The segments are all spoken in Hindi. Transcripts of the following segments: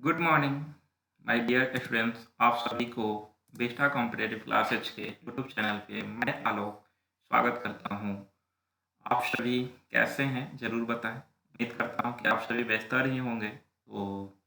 Good morning my dear students. आप सभी को बेस्टा कॉम्पिटेटिव क्लासेज के यूट्यूब चैनल पे मैं आलोक स्वागत करता हूँ। आप सभी कैसे हैं ज़रूर बताएं। उम्मीद करता हूँ कि आप सभी बेहतर ही होंगे। तो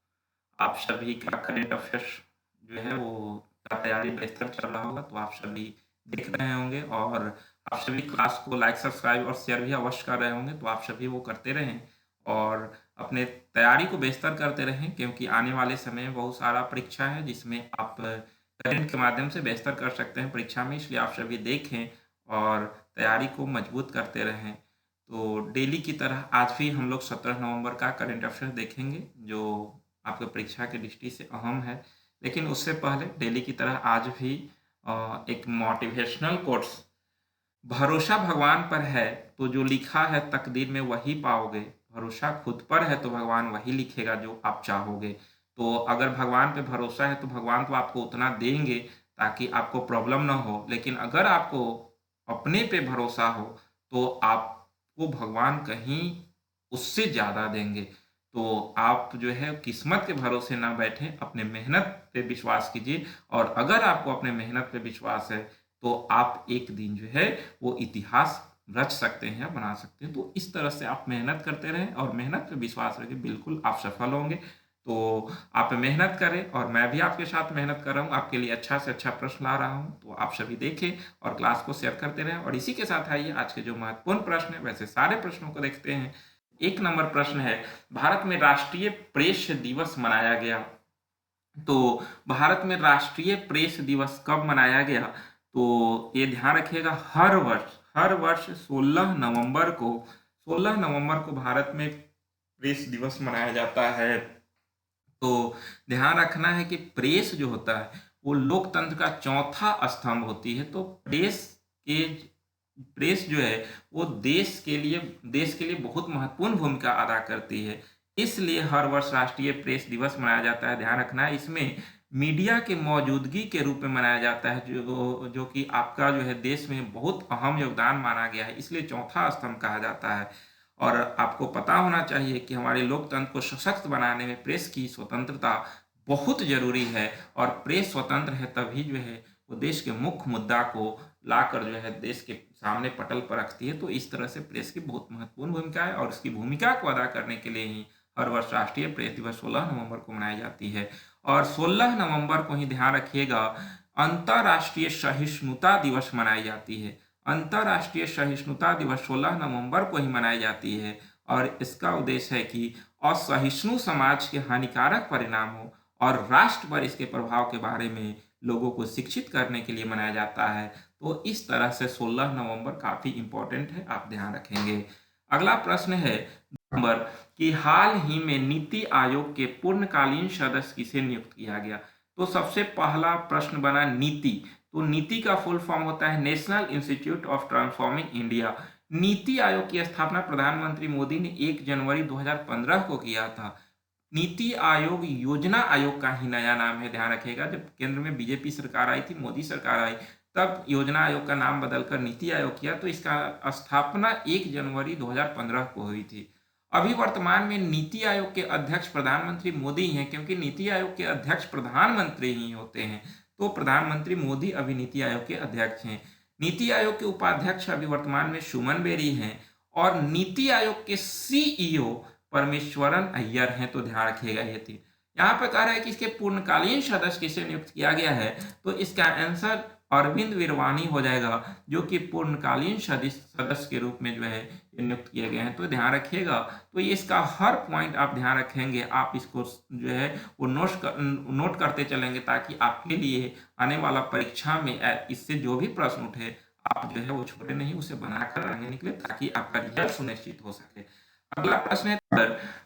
आप सभी का करंट अफेयर्स जो है वो का तैयारी बेहतर चल रहा होगा, तो आप सभी देख रहे होंगे और आप सभी क्लास को लाइक सब्सक्राइब और शेयर भी अवश्य कर रहे होंगे। तो आप सभी वो करते रहें और अपने तैयारी को बेहतर करते रहें, क्योंकि आने वाले समय में बहुत सारा परीक्षा है जिसमें आप करंट के माध्यम से बेहतर कर सकते हैं परीक्षा में। इसलिए आप सभी देखें और तैयारी को मजबूत करते रहें। तो डेली की तरह आज भी हम लोग 17 नवंबर का करंट अफेयर्स देखेंगे, जो आपके परीक्षा की दृष्टि से अहम है। लेकिन उससे पहले डेली की तरह आज भी एक मोटिवेशनल कोट्स, भरोसा भगवान पर है तो जो लिखा है तकदीर में वही पाओगे, भरोसा खुद पर है तो भगवान वही लिखेगा जो आप चाहोगे। तो अगर भगवान पे भरोसा है तो भगवान तो आपको उतना देंगे ताकि आपको प्रॉब्लम ना हो, लेकिन अगर आपको अपने पे भरोसा हो तो आपको भगवान कहीं उससे ज़्यादा देंगे। तो आप जो है किस्मत के भरोसे ना बैठें, अपने मेहनत पे विश्वास कीजिए। और अगर आपको अपने मेहनत पे विश्वास है तो आप एक दिन जो है वो इतिहास रच सकते हैं, बना सकते हैं। तो इस तरह से आप मेहनत करते रहें और मेहनत पे विश्वास रखें, बिल्कुल आप सफल होंगे। तो आप मेहनत करें और मैं भी आपके साथ मेहनत कर रहा हूँ, आपके लिए अच्छा से अच्छा प्रश्न ला रहा हूँ। तो आप सभी देखें और क्लास को शेयर करते रहें। और इसी के साथ आइए आज के जो महत्वपूर्ण प्रश्न है, वैसे सारे प्रश्नों को देखते हैं। एक नंबर प्रश्न है, भारत में राष्ट्रीय प्रेस दिवस मनाया गया। तो भारत में राष्ट्रीय प्रेस दिवस कब मनाया गया? तो ये ध्यान रखिएगा, हर वर्ष 16 नवंबर को भारत में प्रेस दिवस मनाया जाता है। तो ध्यान रखना है कि प्रेस जो होता है वो लोकतंत्र का चौथा स्तंभ होती है। तो के प्रेस जो है वो देश के लिए बहुत महत्वपूर्ण भूमिका अदा करती है। इसलिए हर वर्ष राष्ट्रीय प्रेस दिवस मनाया जाता है। ध्यान रखना है, इसमें मीडिया के मौजूदगी के रूप में मनाया जाता है, जो कि आपका जो है देश में बहुत अहम योगदान माना गया है, इसलिए चौथा स्तंभ कहा जाता है। और आपको पता होना चाहिए कि हमारे लोकतंत्र को सशक्त बनाने में प्रेस की स्वतंत्रता बहुत जरूरी है। और प्रेस स्वतंत्र है तभी जो है वो देश के मुख्य मुद्दा को लाकर जो है देश के सामने पटल पर रखती है। तो इस तरह से प्रेस की बहुत महत्वपूर्ण भूमिका है और उसकी भूमिका को अदा करने के लिए ही हर वर्ष राष्ट्रीय प्रेस दिवस 16 नवंबर को मनाई जाती है। और 16 नवंबर को ही ध्यान रखिएगा, अंतर्राष्ट्रीय सहिष्णुता दिवस मनाई जाती है। अंतर्राष्ट्रीय सहिष्णुता दिवस 16 नवंबर को ही मनाई जाती है और इसका उद्देश्य है कि असहिष्णु समाज के हानिकारक परिणाम हो और राष्ट्र पर इसके प्रभाव के बारे में लोगों को शिक्षित करने के लिए मनाया जाता है। तो इस तरह से 16 नवंबर काफ़ी इम्पोर्टेंट है, आप ध्यान रखेंगे। अगला प्रश्न है नंबर कि हाल ही में नीति आयोग के पूर्णकालीन सदस्य किसे नियुक्त किया गया? तो सबसे पहला प्रश्न बना नीति। तो नीति का फुल फॉर्म होता है national institute of transforming India. NITI Aayog की स्थापना प्रधानमंत्री मोदी ने 1 जनवरी 2015 को किया था। नीति आयोग योजना आयोग का ही नया नाम है, ध्यान रखिएगा। जब केंद्र में बीजेपी सरकार आई थी, मोदी सरकार आई, तब योजना आयोग का नाम बदलकर नीति आयोग किया। तो इसका स्थापना 1 जनवरी 2015 को हुई थी। अभी वर्तमान में नीति आयोग के अध्यक्ष प्रधानमंत्री मोदी हैं, क्योंकि नीति आयोग के अध्यक्ष प्रधानमंत्री ही होते हैं। तो प्रधानमंत्री मोदी अभी नीति आयोग के अध्यक्ष हैं। नीति आयोग के उपाध्यक्ष अभी वर्तमान में सुमन बेरी हैं और नीति आयोग के सीईओ परमेश्वरन अय्यर हैं। तो ध्यान रखिएगा ये थी। यहाँ पर कह रहा है कि इसके पूर्णकालीन सदस्य किसे नियुक्त किया गया है, तो इसका आंसर अरविंद विरवानी हो जाएगा, जो कि पूर्णकालीन सदस्य के रूप में जो है नियुक्त किए गए हैं। तो ध्यान रखिएगा। तो ये इसका हर पॉइंट आप ध्यान रखेंगे, आप इसको जो है वो नोट करते चलेंगे, ताकि आपके लिए आने वाला परीक्षा में इससे जो भी प्रश्न उठे आप जो है वो छोटे नहीं, उसे बनाकर आगे निकले, ताकि आपका रिजल्ट सुनिश्चित हो सके। अगला प्रश्न है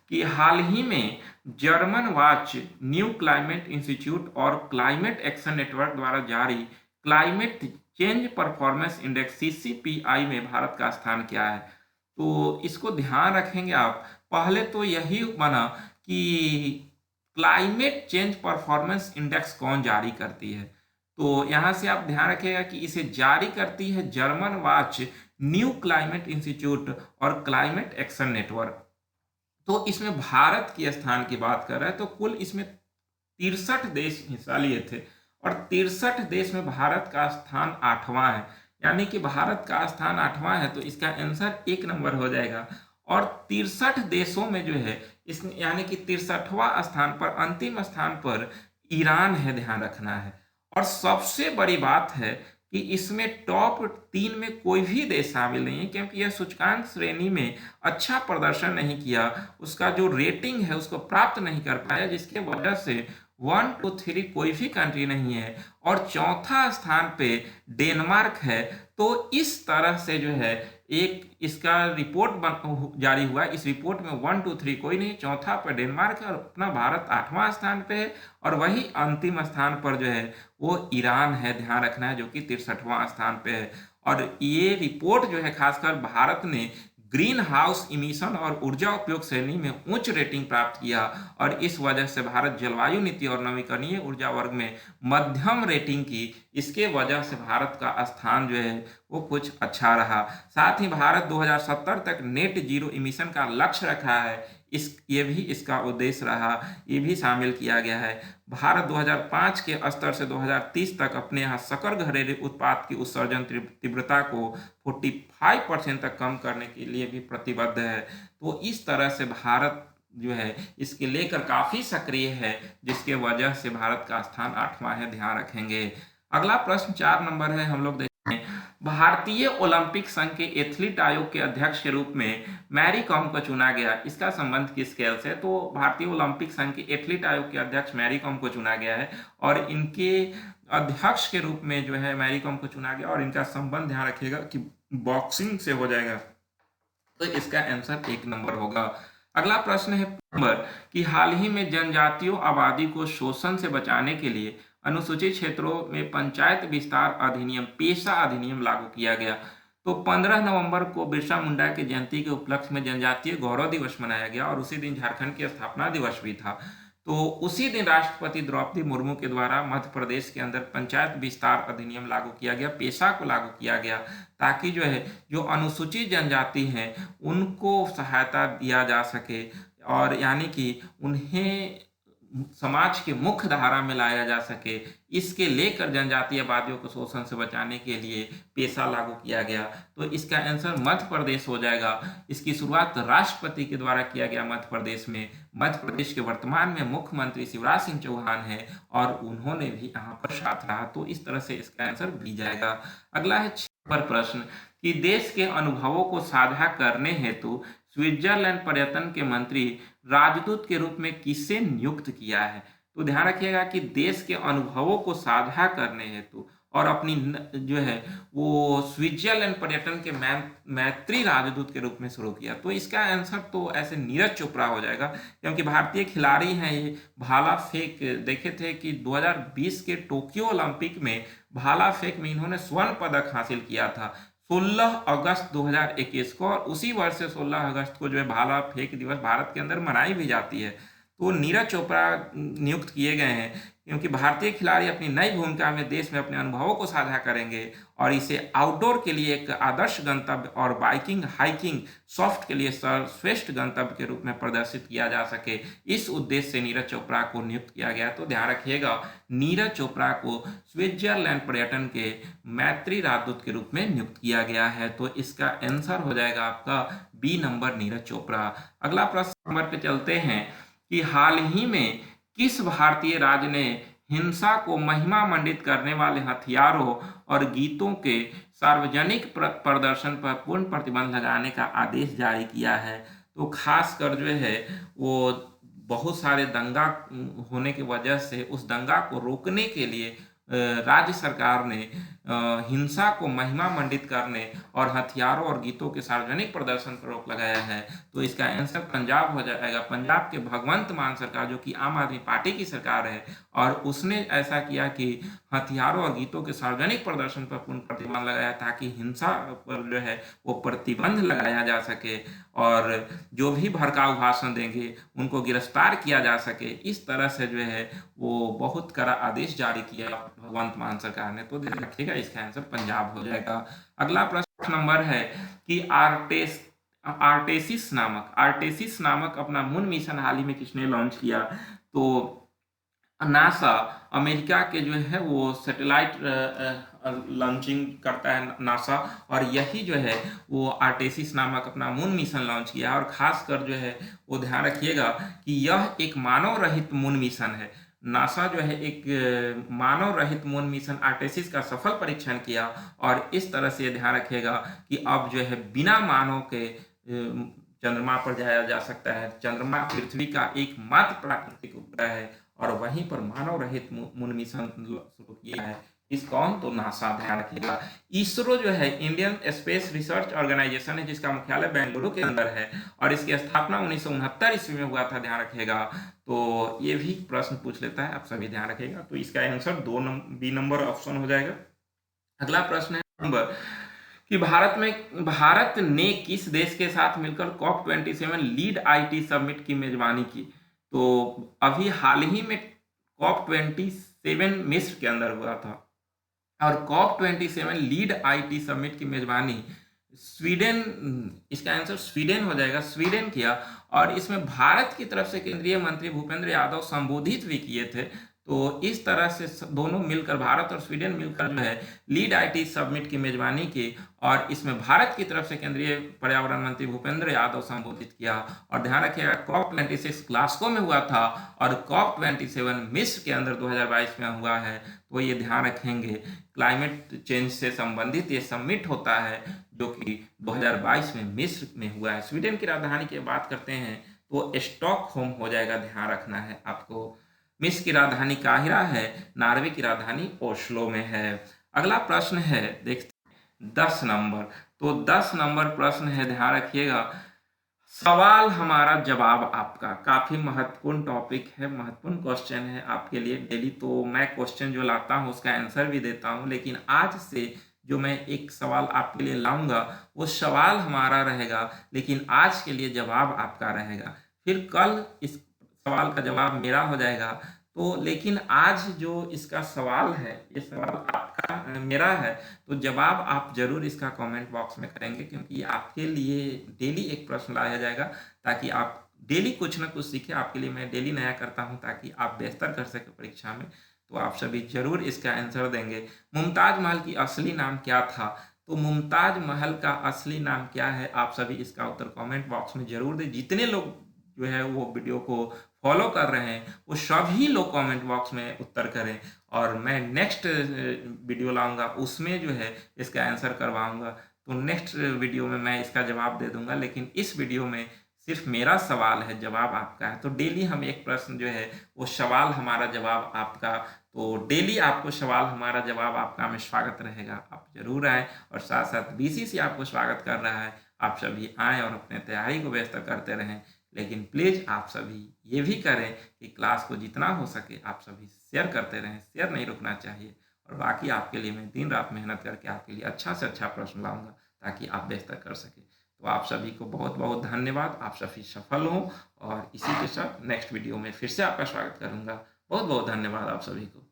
कि हाल ही में German watch, new climate institute और क्लाइमेट एक्शन नेटवर्क द्वारा जारी क्लाइमेट चेंज परफॉर्मेंस इंडेक्स सीसीपीआई में भारत का स्थान क्या है? तो इसको ध्यान रखेंगे आप। पहले तो यही बना कि क्लाइमेट चेंज परफॉर्मेंस इंडेक्स कौन जारी करती है। तो यहाँ से आप ध्यान रखिएगा कि इसे जारी करती है German watch, new climate institute और क्लाइमेट एक्शन नेटवर्क। तो इसमें भारत के स्थान की बात कर रहा है। तो कुल इसमें 63 देश हिस्सा लिए थे और 63 देश में भारत का स्थान 8वां है। यानी कि भारत का स्थान 8वां है तो इसका आंसर 1 नंबर हो जाएगा। और 63 देशों में जो है इस यानी कि 63वां स्थान पर, अंतिम स्थान पर ईरान है, ध्यान रखना है। और सबसे बड़ी बात है कि इसमें टॉप 3 में कोई भी देश शामिल नहीं है, क्योंकि यह सूचकांक श्रेणी में अच्छा प्रदर्शन नहीं किया, उसका जो रेटिंग है उसको प्राप्त नहीं कर पाया, जिसके वजह से 1 2 3 कोई भी कंट्री नहीं है और चौथा स्थान पे डेनमार्क है। तो इस तरह से जो है एक इसका रिपोर्ट जारी हुआ। इस रिपोर्ट में 1 2 3 कोई नहीं, चौथा पर डेनमार्क है और अपना भारत 8वां स्थान पे है और वही अंतिम स्थान पर जो है वो ईरान है, ध्यान रखना है, जो कि 63वां स्थान पे है। और ये रिपोर्ट जो है खासकर भारत ने ग्रीन हाउस इमिशन और ऊर्जा उपयोग श्रेणी में उच्च रेटिंग प्राप्त किया और इस वजह से भारत जलवायु नीति और नवीकरणीय ऊर्जा वर्ग में मध्यम रेटिंग की। इसके वजह से भारत का स्थान जो है वो कुछ अच्छा रहा। साथ ही भारत 2070 तक नेट जीरो इमिशन का लक्ष्य रखा है, ये भी इसका उद्देश्य रहा, ये भी शामिल किया गया है। भारत 2005 के स्तर से 2030 तक अपने यहाँ सकल घरेलू उत्पाद की उत्सर्जन तीव्रता को 45% तक कम करने के लिए भी प्रतिबद्ध है। तो इस तरह से भारत जो है इसके लेकर काफी सक्रिय है, जिसके वजह से भारत का स्थान 8वां है, ध्यान रखेंगे। अगला प्रश्न 4 नंबर है, हम लोग देखते हैं। भारतीय ओलंपिक संघ के एथलीट आयोग के अध्यक्ष के रूप में मैरी कॉम को चुना गया, इसका संबंध किस खेल से? तो भारतीय ओलंपिक संघ के एथलीट आयोग के अध्यक्ष मैरी कॉम को चुना गया है और इनके अध्यक्ष के रूप में जो है मैरी कॉम को चुना गया और इनका संबंध ध्यान रखिएगा कि बॉक्सिंग से हो जाएगा। तो इसका आंसर 1 नंबर होगा। अगला प्रश्न है नंबर कि हाल ही में जनजातीय आबादी को शोषण से बचाने के लिए अनुसूचित क्षेत्रों में पंचायत विस्तार अधिनियम, पेशा अधिनियम लागू किया गया। तो 15 नवंबर को बिरसा मुंडा की जयंती के उपलक्ष्य में जनजातीय गौरव दिवस मनाया गया और उसी दिन झारखंड की स्थापना दिवस भी था। तो उसी दिन राष्ट्रपति द्रौपदी मुर्मू के द्वारा मध्य प्रदेश के अंदर पंचायत विस्तार अधिनियम लागू किया गया, पेशा को लागू किया गया, ताकि जो है जो अनुसूचित जनजाति हैं उनको सहायता दिया जा सके और यानी कि उन्हें समाज के मुख्य धारा में लाया जा सके। इसके लेकर जनजातीय आबादियों को शोषण से बचाने के लिए पेशा लागू किया गया। तो इसका आंसर मध्य प्रदेश हो जाएगा। इसकी शुरुआत राष्ट्रपति के द्वारा किया गया मध्य प्रदेश में। मध्य प्रदेश के वर्तमान में मुख्यमंत्री शिवराज सिंह चौहान है और उन्होंने भी यहाँ पर साथ रहा। तो इस तरह से इसका आंसर भी जाएगा। अगला है 6 नंबर प्रश्न कि देश के अनुभवों को साझा करने हेतु स्विट्जरलैंड पर्यटन के मंत्री राजदूत के रूप में किसे नियुक्त किया है? तो ध्यान रखिएगा कि देश के अनुभवों को साझा करने हेतु और अपनी जो है वो स्विट्जरलैंड पर्यटन के मैत्री राजदूत के रूप में शुरू किया। तो इसका आंसर तो ऐसे नीरज चोपड़ा हो जाएगा, क्योंकि भारतीय खिलाड़ी हैं ये। भाला फेंक देखे थे कि 2020 के टोक्यो ओलंपिक में भाला फेंक में इन्होंने स्वर्ण पदक हासिल किया था 16 अगस्त 2021 को, और उसी वर्ष से 16 अगस्त को जो है भाला फेंक दिवस भारत के अंदर मनाई भी जाती है। तो नीरज चोपड़ा नियुक्त किए गए हैं क्योंकि भारतीय खिलाड़ी अपनी नई भूमिका में देश में अपने अनुभवों को साझा करेंगे और इसे आउटडोर के लिए एक आदर्श गंतव्य और बाइकिंग, हाइकिंग, सॉफ्ट के लिए सर्वश्रेष्ठ गंतव्य के रूप में प्रदर्शित किया जा सके, इस उद्देश्य से नीरज चोपड़ा को नियुक्त किया गया। तो ध्यान रखिएगा, नीरज चोपड़ा को स्विट्जरलैंड पर्यटन के मैत्री राजदूत के रूप में नियुक्त किया गया है। तो इसका आंसर हो जाएगा आपका बी नंबर, नीरज चोपड़ा। अगला प्रश्न नंबर पे चलते हैं कि हाल ही में किस भारतीय राज्य ने हिंसा को महिमा मंडित करने वाले हथियारों और गीतों के सार्वजनिक प्रदर्शन पर पूर्ण प्रतिबंध लगाने का आदेश जारी किया है? तो खासकर जो है वो बहुत सारे दंगा होने की वजह से उस दंगा को रोकने के लिए राज्य सरकार ने हिंसा को महिमा मंडित करने और हथियारों और गीतों के सार्वजनिक प्रदर्शन पर रोक लगाया है। तो इसका आंसर पंजाब हो जाएगा। पंजाब के भगवंत मान सरकार, जो कि आम आदमी पार्टी की सरकार है, और उसने ऐसा किया कि हथियारों और गीतों के सार्वजनिक प्रदर्शन पर पूर्ण प्रतिबंध लगाया ताकि हिंसा पर जो है वो प्रतिबंध लगाया जा सके और जो भी भड़काऊ भाषण देंगे उनको गिरफ्तार किया जा सके। इस तरह से जो है वो बहुत कड़ा आदेश जारी किया भगवंत मान सरकार ने। तो ध्यान रखिएगा, इसका आंसर पंजाब हो जाएगा। अगला प्रश्न नंबर है कि आर्टेसिस नामक अपना मून मिशन हाल ही में किसने लॉन्च किया? तो नासा अमेरिका के जो है वो सैटेलाइट लॉन्चिंग करता है नासा, और यही जो है वो आर्टेसिस नामक अपना मून मिशन लॉन्च किया। और खासकर जो है वो ध्यान रखिएगा कि यह एक मानव रहित मून मिशन है। नासा जो है एक मानव रहित मून मिशन आर्टेसिस का सफल परीक्षण किया, और इस तरह से ध्यान रखिएगा कि अब जो है बिना मानव के चंद्रमा पर जाया जा सकता है। चंद्रमा पृथ्वी का एकमात्र प्राकृतिक उपग्रह है, और वहीं पर मानव रहित मून मिशन शुरू किया है। इस कौन? तो नासा, ध्यान रखिएगा। इसरो जो है इंडियन स्पेस रिसर्च ऑर्गेनाइजेशन है, जिसका मुख्यालय बेंगलुरु के अंदर है, और इसकी स्थापना 1969 ईस्वी में हुआ था, ध्यान रखिएगा। तो ये भी प्रश्न पूछ लेता है, आप सभी ध्यान रखिएगा। तो इसका आंसर बी नंबर ऑप्शन हो जाएगा। अगला प्रश्न है नंबर कि भारत ने किस देश के साथ मिलकर COP27 लीड IT समिट की मेजबानी की? तो अभी हाल ही में COP27 मिस्र के अंदर हुआ था, और COP27 लीड IT समिट की मेजबानी स्वीडन, इसका आंसर स्वीडन हो जाएगा, स्वीडन किया। और इसमें भारत की तरफ से केंद्रीय मंत्री भूपेंद्र यादव संबोधित भी किए थे। तो इस तरह से दोनों मिलकर, भारत और स्वीडन मिलकर जो है लीड IT समिट की मेजबानी की, और इसमें भारत की तरफ से केंद्रीय पर्यावरण मंत्री भूपेंद्र यादव संबोधित किया। और ध्यान रखिएगा COP26 ग्लासगो में हुआ था, और COP27 मिस्र के अंदर 2022 में हुआ है। तो ये ध्यान रखेंगे, क्लाइमेट चेंज से संबंधित ये समिट होता है, जो कि 2022 में मिस्र में हुआ है। स्वीडन की राजधानी की बात करते हैं तो स्टॉकहोम हो जाएगा, ध्यान रखना है आपको। मिस्र की राजधानी काहिरा है, नॉर्वे की राजधानी ओस्लो में है। अगला प्रश्न है, देखते 10 नंबर। तो 10 नंबर प्रश्न है, ध्यान रखिएगा। सवाल हमारा जवाब आपका, काफी महत्वपूर्ण टॉपिक है, महत्वपूर्ण क्वेश्चन है आपके लिए डेली। तो मैं क्वेश्चन जो लाता हूँ उसका आंसर भी देता हूँ, लेकिन आज से जो मैं एक सवाल आपके लिए लाऊंगा वो सवाल हमारा रहेगा, लेकिन आज के लिए जवाब आपका रहेगा। फिर कल इस सवाल का जवाब मेरा हो जाएगा। तो लेकिन आज जो इसका सवाल है, ये सवाल आपका मेरा है, तो जवाब आप जरूर इसका कमेंट बॉक्स में करेंगे, क्योंकि आपके लिए डेली एक प्रश्न लाया जाएगा, ताकि आप डेली कुछ ना कुछ सीखें। आपके लिए मैं डेली नया करता हूं, ताकि आप बेहतर कर सके परीक्षा में। तो आप सभी जरूर इसका आंसर देंगे। मुमताज महल की असली नाम क्या था? तो मुमताज महल का असली नाम क्या है, आप सभी इसका उत्तर कमेंट बॉक्स में जरूर दें। जितने लोग जो है वो वीडियो को फॉलो कर रहे हैं वो सभी लोग कमेंट बॉक्स में उत्तर करें, और मैं नेक्स्ट वीडियो लाऊंगा, उसमें जो है इसका आंसर करवाऊंगा। तो नेक्स्ट वीडियो में मैं इसका जवाब दे दूंगा, लेकिन इस वीडियो में सिर्फ मेरा सवाल है, जवाब आपका है। तो डेली हम एक प्रश्न जो है वो सवाल हमारा जवाब आपका, तो डेली आपको सवाल हमारा जवाब आपका में स्वागत रहेगा। आप जरूर आएँ, और साथ साथ BCC आपको स्वागत कर रहा है। आप सभी आएँ और अपने तैयारी को बेहतर करते रहें। लेकिन प्लीज़ आप सभी ये भी करें कि क्लास को जितना हो सके आप सभी शेयर करते रहें, शेयर नहीं रुकना चाहिए। और बाकी आपके लिए मैं दिन रात मेहनत करके आपके लिए अच्छा से अच्छा प्रश्न लाऊंगा, ताकि आप बेहतर कर सकें। तो आप सभी को बहुत बहुत धन्यवाद, आप सभी सफल हों, और इसी के साथ नेक्स्ट वीडियो में फिर से आपका स्वागत करूंगा। बहुत बहुत धन्यवाद आप सभी को।